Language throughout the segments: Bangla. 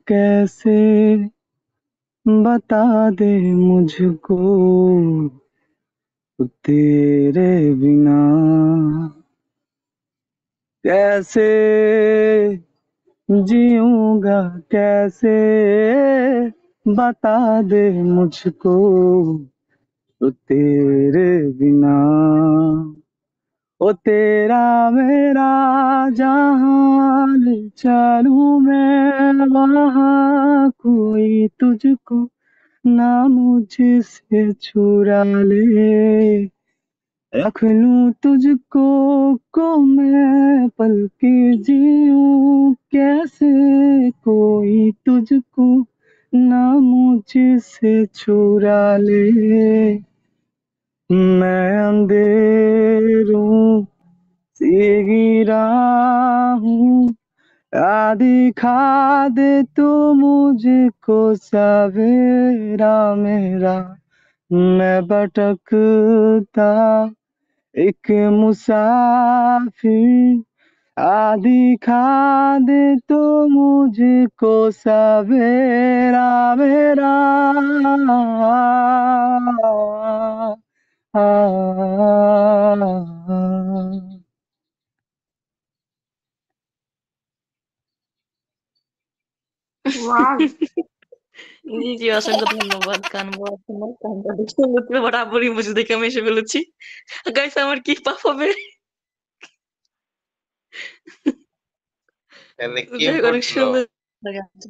कैसे बता दे मुझको तेरे बिना कैसे जीऊंगा कैसे बता दे मुझको तेरे बिना ओ तेरा मेरा जहां ले चलूं मैं वहां कोई तुझको ना मुझसे चुरा ले रख लूं तुझको को मैं पल के जीऊं कैसे कोई तुझको ना मुझसे चुरा ले मैं अंधेरों से गिरा हूँ दिखा दे तू मुझको सवेरा मेरा मैं भटकता एक मुसाफिर दिखा दे तो मुझको सवेरा मेरा ওয়াও জি জি, অসংখ্য ধন্যবাদ গান বলার জন্য। গানটা দেখে সুন্দর করে বরাবর ইমোজি দেখে আমি এসে ফেলেছি। গাইস, আমার কি পাপ হবে? তাহলে কে যাই হোক, অনেক পড়ছিল? সুন্দর গানটা।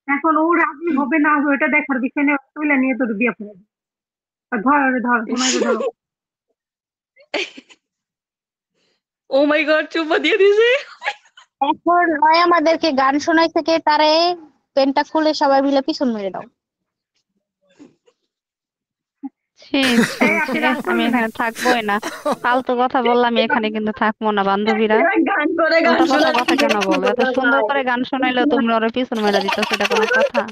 এখন ও রাজি হবে না হবে এটা দেখার বিষয় না, তুইলা নিয়ে তোর বিয়ে করে ধর তোমাকে ধরো। ও মাই গড, চুপা দিয়ে দিয়েছে। এখন নয় আমাদেরকে গান শোনাই থেকে তারে পেনটা খুলে সবাই মিলে পিছন মেরে দাও। ছি ছি এই ছি, আপনি গান আমি করবেন না। এখানে থাকবোই না। ফালতু কথা বললাম, আমি এখানে কিন্তু থাকবো না। বান্ধবীরা গান করে গান উল্টা পাল্টা কথা শোনাচ্ছি। কেন বলো? এত সুন্দর করে গান শোনাইলেও তোমরা ওরা পিছন মেরে দিতেছো, সেটা কোনো কথা?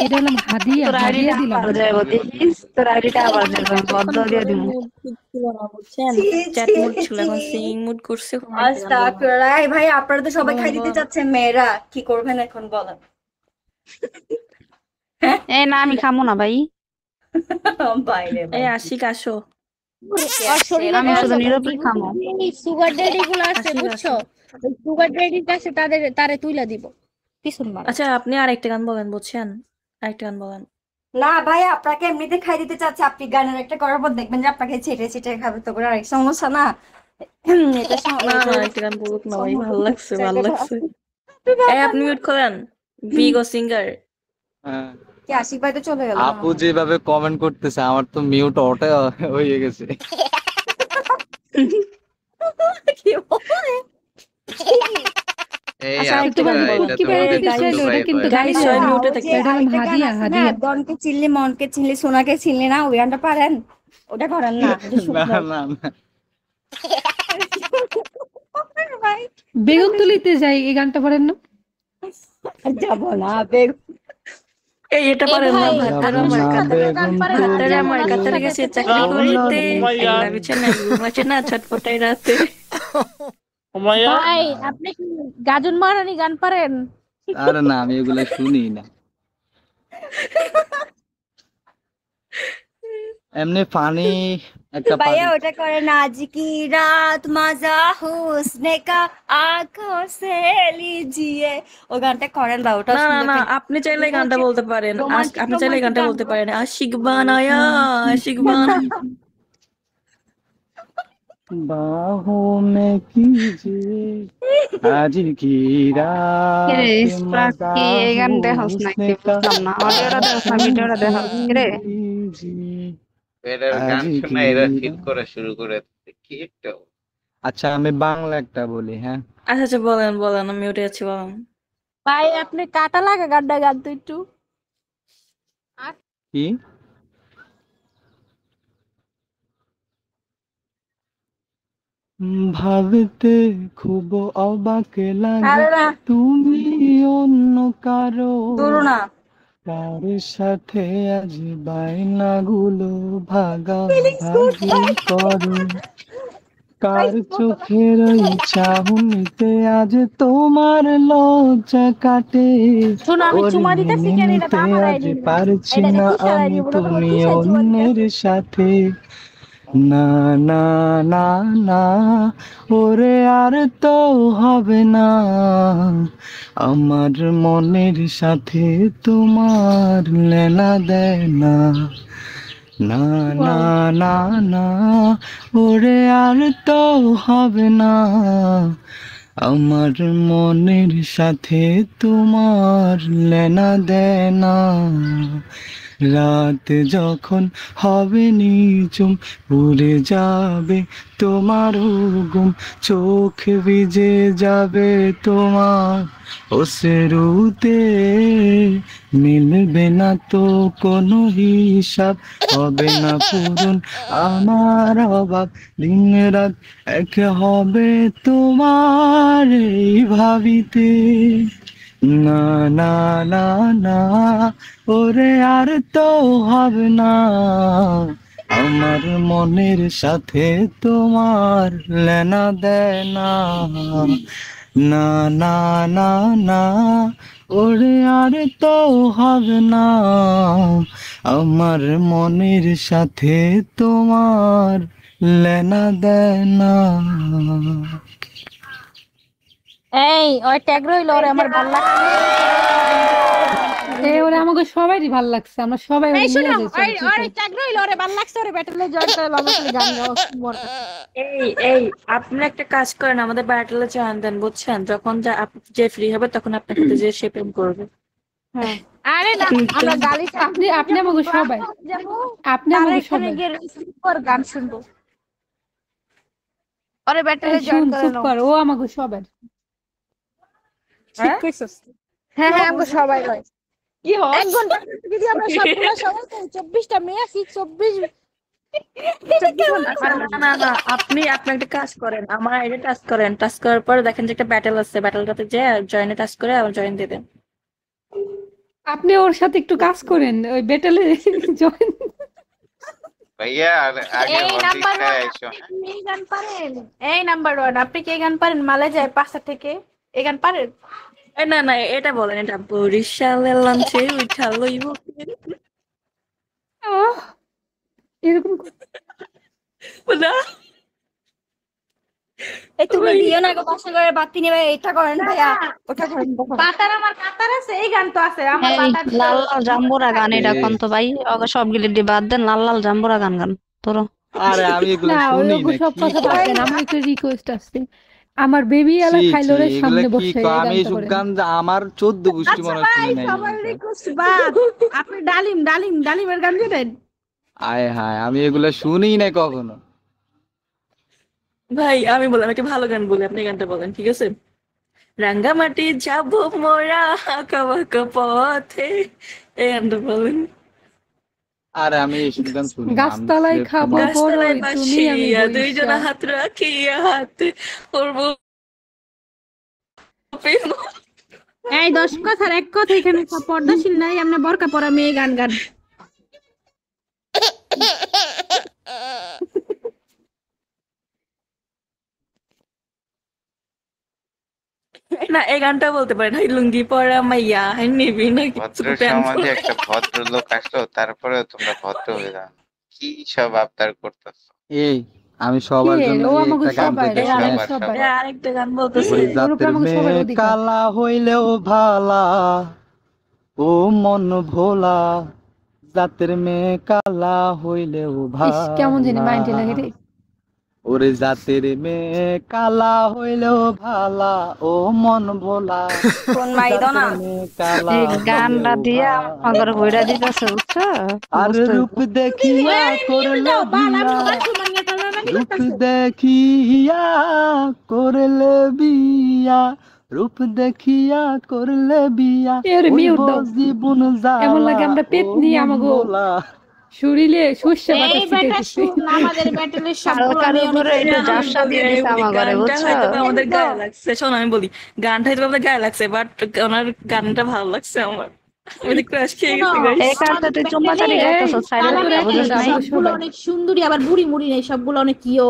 এটা হলাম হাদিয়া, তোর হাদিয়া আইডিটা দিলাম। আবার যাবো দেখিস, তোর আইডিটা আবার যাবো, আমি বদ্ধ দিয়ে দিব। ছিল না, বুঝছেন? চ্যাট মুড ছিল, এখন সিঙ্গিং মুড করছে। আস্তাগফিরুল্লাহ। এই ভাই আপনারা তো সবাই খাই দিতে চাচ্ছেন, মেয়েরা কি করবেন এখন বলেন? এই না, আমি খামো না ভাই। বাইরে এই আশিক আসো। আর শরীরে আমি শুধু নীরবে খামো। সুগার ড্যাডি গুলো আছে আসি, বুঝছো, সুগার ড্যাডির কাছে তারে তুইলা দিব পিছন মারা। আচ্ছা, আপনি আরেকটা গান বলেন, বুঝছেন? আরেকটা গান বলেন। না ভাই, আপনাকে এমনিতে খাই দিতে চাচ্ছে, আপনি গানের একটা করার পর দেখবেন যে আপনাকে ছেটে ছেটে খাবে, তো করে আরেক সমস্যা না এটা না না, আরেকটা গান বলুক না ভাই, ভালো লাগছে, ভালো লাগছে। এই আপনি মিউট করেন, বিগ ও সিঙ্গার। হ্যাঁ, কি আশিক ভাই তো চলে গেল। আপু যেভাবে কমেন্ট করতেছে আমার তো মিউট অটো হয়ে গেছে। কি বলে? এই আচ্ছা, আপু, একটু গান এটা কি তোমাদের বেড়ে ছোট দিছিল, ভাই এটা কিন্তু হয়। গাইছে। সবাই না, মিউটে ওই থাকে। যে এটা হলাম আরেকটা গান হাদিয়া, আছে না, হাদিয়া। গনকে চিনলি মনকে চিনলি সোনাকে চিনলি না, ওই গানটা পারেন? ওটা করেন না, ওটা না সুন্দর। না না, ভাই বেগুন তুলিতে যাই, এই গানটা পারেন না? যাব না বেগ। এই এটা পারেন না? ভাতারা মার ভাতারা মার কাতারে গেছে চাকরি করিতে, একলা বিছানা ঘুমাচ্ছে না ছটপটাই রাতে। ভাই আপনি কি গাজন মারানি গান পারেন? আরে না, আমি এগুলো শুনি না। এমনি ফানি একটা भैया পারি। ওটা করে না, আজ কি রাত মাজা হুসনে কা আঁখোं से लीजिए, ও গানটা করেন বা ওটা না না না, আপনি চাইলে এই গানটা বলতে পারেন। আপনি চাইলে এই গানটা বলতে পারেন, আশিক বানায়া, আশিক বানায়া। बाहों में कीजिए आज की रात রে ইসরাক, কি এই গান দেখাস না? কি বুঝলাম না, অডিওটা দেখাস না, ভিডিওটা দেখাস রে? এটার গান শোনা এরা ফিল করা শুরু করে দিচ্ছে। কি একটা আচ্ছা, আমি বাংলা একটা বলি। হ্যাঁ, আচ্ছা আচ্ছা, বলেন বলেন, আমি মিউটে আছি, বলেন। ভাই আপনি কাটা লাগা গানটা গান তো একটু। কি ভাবতে খুব অবাক লাগে আরে না তুমি অন্য কারো দূরও না। কার সাথে আজ বায়নাগুলো ভাগাভাগি করো কার চোখের ওই চাহনিতে আজ তোমার লজ্জা কাটে, শোনো আমি ওর চুমা দিতেছি কেন এটা তো নিতে আমার আজ আইডি পারছি এটা না কিসের আমি আইডি বলো তো তুমি কিসের চুমা দিতেছি অন্যের সাথে। না না না না ওরে আর তো হবে না, আমার মনের সাথে তোমার লেনা দেয় না। না না না না ওরে আর তো হবে না, আমার মনের সাথে তোমার লেনা দেয় না। রাত যখন হবে নিঝুম উড়ে যাবে তোমার ঘুম, চোখ ভিজে যাবে তোমার অশ্রুতে, মিলবে না তো কোনো হিসাব, হবে না পূরণ আমার অভাব, দিন রাত এক হবে তোমার এই ভাবিতে। না না না না ওরে আর তো হবে না, আমার মনের সাথে তোমার লেনা দেয় না। না না না না ওরে আর তো হবে না, আমার মনের সাথে তোমার লেনা দেয় না। এই ওই ট্যাগ রইলো ওরে আমার ভালো লাগছে। ওরে আমাকে সবারই ভালো লাগছে, আমরা সবাই ওরে এই নিয়ে শোনো যাই। ওই ওই ট্যাগ রইলো ওরে ভালো লাগছে, ওরে ব্যাটেলে জয়েন করে আমার সাথে গান গাও। এই আপনি একটা কাজ করেন, আমাদের ব্যাটেলে জয়েন দেন, বুঝছেন? যখন যে ফ্রি হবে তখন আপনার সাথে যে সে প্রেম করবে। হ্যাঁ আরে না আমরা গালি আপনি আমাকে সবাই, আপনি তারা আমাকে এখানে সবাই গিয়ে সুপার গান শুনবো। ওরে ব্যাটেলে জয়েন শুন করে চুপ নাও। কর, ও আমাকে সবাই। ঠিক কইছস। হ্যাঁ হ্যাঁ আমরা সবাই লয় কি হয় 1 ঘন্টা যদি আমরা সবগুলা সবাই তো 24টা মেয়ে আছি 24 না না আপনি একটা কাজ করেন, আমার আইডি টাচ করেন, টাচ করার পর দেখেন যে একটা ব্যাটেল আছে, ব্যাটেলটাতে যে জয়েনে টাচ করে আবার জয়েন দিয়ে দেন। আপনি ওর সাথে একটু কাজ করেন, ওই বেটালে জয়েন। ভাইয়া আগে এই হলদি নাম্বার খায় আইসো। এই গান পারেন? এই নাম্বার 1 আপনি কি এই গান পারেন? মালয়েশিয়ায় 5টা থেকে এই গান পারেন? না এটা বলেন, এটা বরিশালের লঞ্চে উঠা লইব এরকম না। এই তুমি দিও না গো, পাশে করে বাতি নেবে, এটা করেন ভাইয়া ওটা করেন। পাতার আমার কাতার আছে, এই গান তো আছে আমার এই পাতার। লাল লাল জাম্বুরা গান এটা কোন তো ভাই, ওকে সবগুলি দিয়ে বাদ দেন, লাল লাল জাম্বুরা গান গান তোরা। আরে আমি এগুলো না, শুনি ওই না, সব কি কথা কয়? বাদ দেন, আমার একটা রিকোয়েস্ট আছে। আমার বেবি এলা ছি, ছি, খাইলোরের এগুলা সামনে কি বসে কয়? এই আমি গানটা এইসব করেন। গান আমার 14 গোষ্ঠী মনে হয় শুনি নাই। সবার রিকোয়েস্ট বাদ আপনি ডালিমের গান দিবেন। আয় হায়, আমি এগুলা শুনিই না কখনো। ভাই আমি বললাম একটা ভালো গান বলি, আপনি গানটা বলেন, ঠিক আছে? রাঙ্গামাটি যাব মোরা আঁকা বাঁকা পথে, এই গানটা বলেন। আরে আমি এইসব গান শুনি না, আমি গাছতলায় সিলেক্ট খাবো তোমার- গাছতলায় বড়ই, তুমি আমি বাসিয়া দুইজনা বইসা। হাত রাখিয়া হাতে করবো প্রেম। এই 10 কথার এক কথা, এখানে সব পর্দাশীল নাই, আমরা বরকা পরা মেয়ে গান গান। না এই গানটা বলতে পারেন, হাই লুঙ্গি পরা মাইয়া হাই নিবি না কিছু ভদ্র প্যান্ট সমাজে পরা। একটা ভদ্রলোক আসলো, তারপরেও তোমরা ভদ্র হয়ে যাও না। কি সব আবদার করতেছো? এই আমি সবার কে? জন্য ও এই আমাকে একটা গান সবাই, কইতেছি, আমাকে হ্যাঁ? সবাই। আরেকটা গান বলতেছে, ওই ওর উপরে জাতের আমাকে সবার মেয়ে অধিকার। কালা হইলেও ভালা, ও মন ভোলা, জাতের মেয়ে কালা হইলেও ইস কেমন জানি মাইন্ডে লাগে ভালা, রে। ওরে জাতের মেয়ে কালা হইলেও ভালা, ও মন ভোলা, কোন মাই দাও না জাতের মেয়ে কালা এই গানটা হইলেও দিয়া ভালা। আমার বইরা দিতেছে বুঝছো? আর রূপ দেখিয়া করলে বিয়া, রূপ দেখিয়া করলে বিয়া, রূপ দেখিয়া করলে বিয়া, এর মিউট হইব দাও। জীবন জ্বালা, এমন লাগে আমরা পেতনি, ও মন আমাগো ভোলা। শরীরে সর্ষে বাটা এই বেটা ছিটাইতেছে। শুন, আমাদের ব্যাটেলের সবগুলো হালকার মেয়ে উপরে একটু ঝাপসা দিয়ে দিছে আমার ঘরে গানটা বুঝছো? হয়তো আমাদের গায়ে লাগছে, শোনো আমি বলি, গানটা হয়তো আমাদের গায়ে লাগছে, বাট ওনার গানটা ভালো লাগছে আমার, আমি ক্রাশ খেয়ে গেছি guys। এই কারণে তুই চুম্বাচারি করতেছ সাইডে আমাদের বুঝছ একটা নাই? আমাকে সবগুলো সবাই। অনেক সুন্দরী, আবার বুড়ি মুড়ি নেই, সবগুলো অনেক কিও।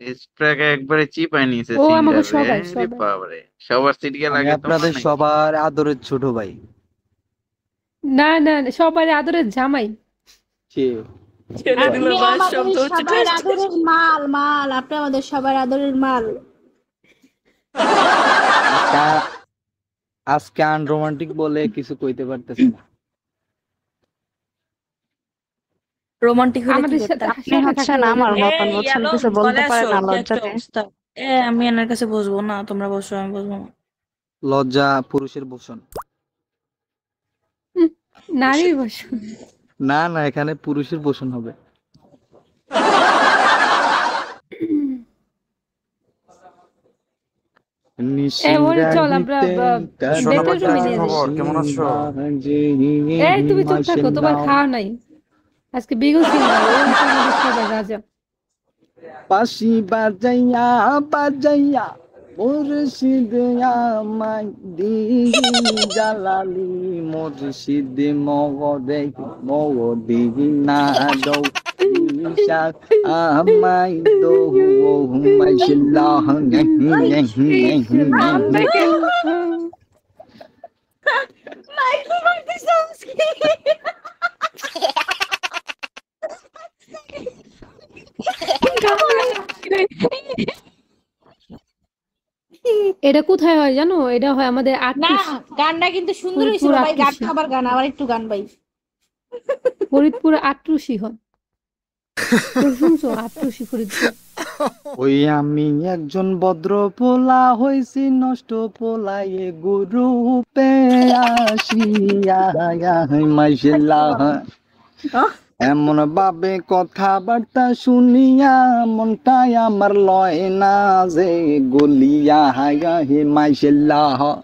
স্প্রাকে একবারে চিপাই নিয়েছে ও আমাকে সিন্ডারে। সবাই রে সবাই বাবারে, সবার সিটকে আমি লাগে তোমার আপনাদের নাকি? সবার আদরের ছোট ভাই। না না না, সবার আদরের জামাই। কে? ছেড়ে দিল আপনি বাস আমাদের শব্দ হচ্ছে সবার আদরের মাল মাল, আপনি আমাদের সবার আদরের মাল। আজকে- আজকে আনরোমান্টিক বলে কিছু কইতে পারতেছি না। রোমান্টিক হলে কি আমাদের করতে সাথে হয়? আপনি হচ্ছেন আমার মতন, বুঝছেন, কিছু বলতে পারেন না লজ্জাতে। আমি এনার কাছে বসবো না, তোমরা বসো, আমি বসবো না। লজ্জা পুরুষের ভূষণ। নারীর বসু। না না, এখানে পুরুষের ভূষণ হবে। ওরে চল আমরা বেটার রুমে নিয়ে যাই। কেমন আছো? এই তুমি চুপ থাকো, তোমার খাওয়া নাই আজকে বিগল সিং সবাই রাজা। পাশি বাজাইয়া বাজাইয়া মুর্শিদ আমায় দিহি জালালি, মুর্শিদ মগদে মগদি না দৌ ঈশা আমায় দৌ মাশাল্লাহ। এটা কোথায় হয় জানো? এটা হয় আমাদের না, আটত্রিশ গানটা কিন্তু সুন্দর হয়েছিল পুরো ভাই, গান আটত্রিশে। খাবার গান, আবার একটু গান ভাই। ফরিদপুর আট্রুশি হয়। তো শুনছো আট্রুশি ফরিদপুর? ওই আমি একজন ভদ্র পোলা হইছি নষ্ট পোলায়ে গুরু পে আসিয়া মাশাল্লাহ। এমন ভাবে কথাবার্তা শুনিয়া মনটাই আমার লয় না যে গলিয়া হে মাশাল্লাহ।